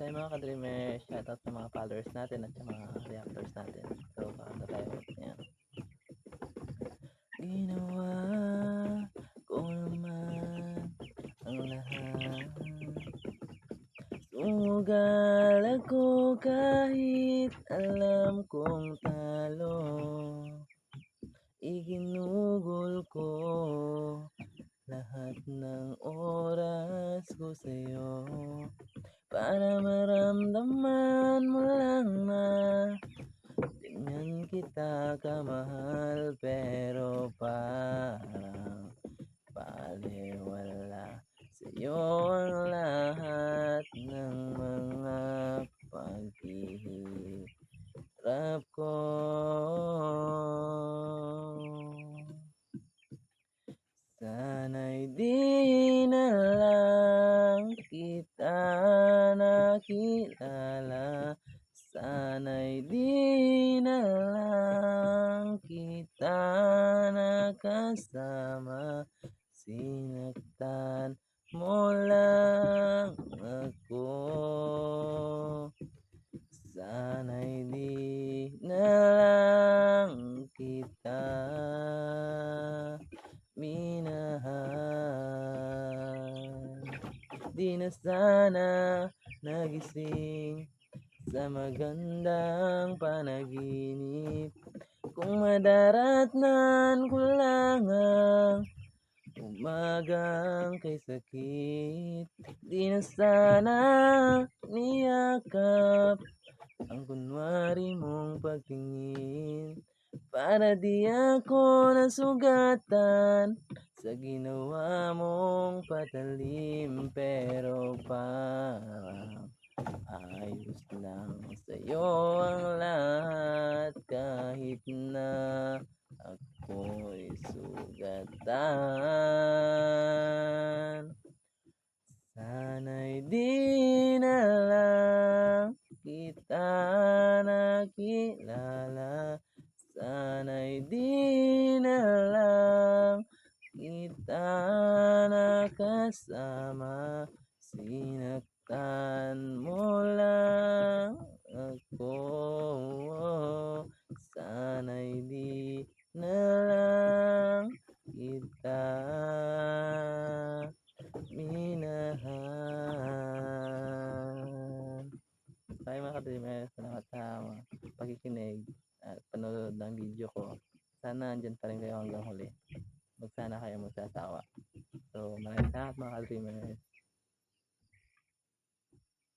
So yung mga ka-dreamer, shoutout sa mga followers natin at sa mga reactors natin. So kakanta tayo. Ayan. Ginawa ko naman ang lahat. Sumugal ako kahit alam kong talo. Iginugol ko lahat ng oras ko sa'yo para maramdaman mo lang na ganyan kita kamahal. Pero parang balewala sa'yo ang lahat ng mga paghihirap ko. Sana'y di na lang kita nakilala. Sana'y di na lang kita nakasama. Sinaktan mo lang ako. Sana'y di na lang kita minahal. Di na sana nagising sa magandang panaginip kung madaratnan ko lang ang umagang kay sakit. Di na sana niyakap ang kunwari mong pagtingin para di ako nasugatan sa ginawa mong patalim. Pero parang ayos lang sa'yo ang lahat kahit na ako'y sugatan. Sana'y di na lang kita nakilala. Sana'y di na lang kita nakasama. Sinaktan mo lang ako. Sana'y di na lang kita minahal. Hi mga ka-dreamer, salamat sa pakikinig at panonood ng video ko. Sana andyan pa rin kayo hanggang huli. Huwag sana kayo magsasawa. So maraming salamat mga ka-dreamer.